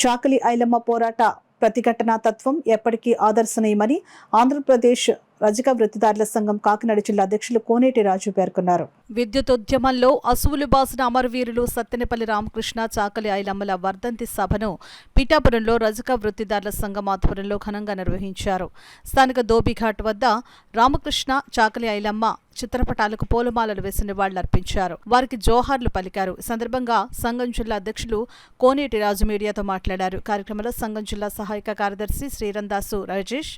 చాకలి ఐలమ్మ పోరాట ప్రతిఘటనా తత్వం ఎప్పటికీ ఆదర్శనీయమని ఆంధ్రప్రదేశ్ రజక వృత్తిదారుల సంఘం కాకినాడ జిల్లా అధ్యక్షులు కోనేటి రాజు పేర్కొన్నారు. విద్యుత్ ఉద్యమంలో అసువులు బాసిన అమరవీరులు సత్తెనపల్లి రామకృష్ణ, చాకలి ఐలమ్మల వర్ధంతి సభను పిఠాపురంలో రజక వృత్తిదారుల సంఘం ఆధ్వర్యంలో ఘనంగా నిర్వహించారు. స్థానిక ధోబిఘాట్ వద్ద రామకృష్ణ, చాకలి ఐలమ్మ చిత్రపటాలకు పూలమాలలు వేసి నివాళులర్పించారు. వారికి జోహార్లు పలికారు. ఈ సందర్భంగా సంఘం జిల్లా అధ్యక్షులు కోనేటి రాజు మీడియాతో మాట్లాడారు. కార్యక్రమంలో సంఘం జిల్లా సహాయక కార్యదర్శి శ్రీరందాసు రాజేష్,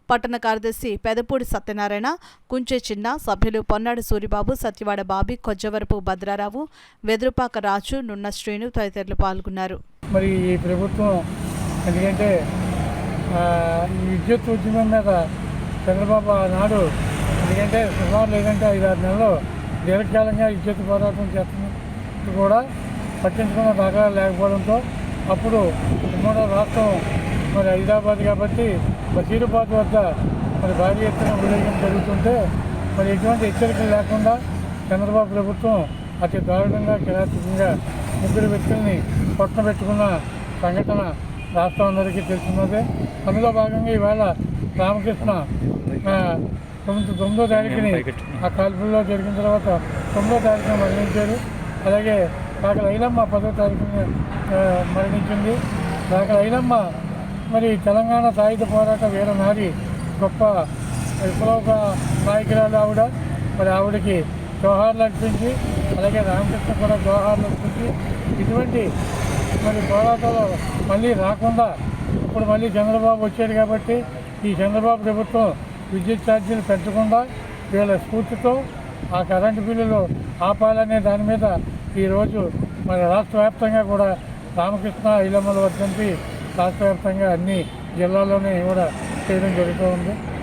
పట్టణ కార్యదర్శి పెదపూడి సత్యనారాయణ, కుంచే చిన్న, సభ్యులు పొన్నాడు సూరిబాబు, సత్యవాడ బాబీ, కొజ్జవరపు భద్రారావు, వెదురుపాక రాజు, నున్న శ్రీను తదితరులు పాల్గొన్నారు. మరి ఈ ప్రభుత్వం ఎందుకంటే ఈ విద్యుత్ ఉద్యమం మీద చంద్రబాబు ఆనాడు ఎందుకంటే సుమారు లేదంటే 5-6 నెలలు దీర్ఘకాలంగా విద్యుత్ పోరాటం చేస్తున్నట్టు కూడా పట్టించుకున్న దాఖలాలు లేకపోవడంతో అప్పుడు ఉమ్మడి రాష్ట్రం మరి హైదరాబాద్ కాబట్టి బషీరాబాద్ వద్ద మరి భారీ ఎత్తున ఊరేగింపు జరుగుతుంటే మరి ఎటువంటి హెచ్చరికలు లేకుండా చంద్రబాబు ప్రభుత్వం అతి దారుణంగా కిరాతకంగా 3 వ్యక్తుల్ని పొట్టబెట్టుకున్న సంఘటన రాష్ట్రం అందరికీ తెలుసున్నదే. అందులో భాగంగా ఈవేళ రామకృష్ణ 9వ తారీఖుని ఆ కాల్పుల్లో జరిగిన తర్వాత 9వ తారీఖున మరణించారు. అలాగే చాకలి ఐలమ్మ 10వ తారీఖున మరణించింది. చాకలి ఐలమ్మ మరి తెలంగాణ సాయుధ పోరాట వీర నారి, గొప్ప విప్లవ నాయకురాలు ఆవిడ. మరి ఆవిడకి జోహార్లు అర్పించి అలాగే రామకృష్ణ కూడా జోహార్లు అర్పించి ఇటువంటి మరి పోరాటాలు మళ్ళీ రాకుండా ఇప్పుడు మళ్ళీ చంద్రబాబు వచ్చాడు కాబట్టి ఈ చంద్రబాబు ప్రభుత్వం విద్యుత్ ఛార్జీలు పెంచకుండా వీళ్ళ స్ఫూర్తితో ఆ కరెంటు బిల్లులు ఆపాలనే దాని మీద ఈరోజు మరి రాష్ట్ర వ్యాప్తంగా కూడా రామకృష్ణ ఐలమ్మల వర్ధంతి రాష్ట్ర వ్యాప్తంగా అన్ని జిల్లాల్లోనే కూడా చేయడం జరుగుతూ ఉంది.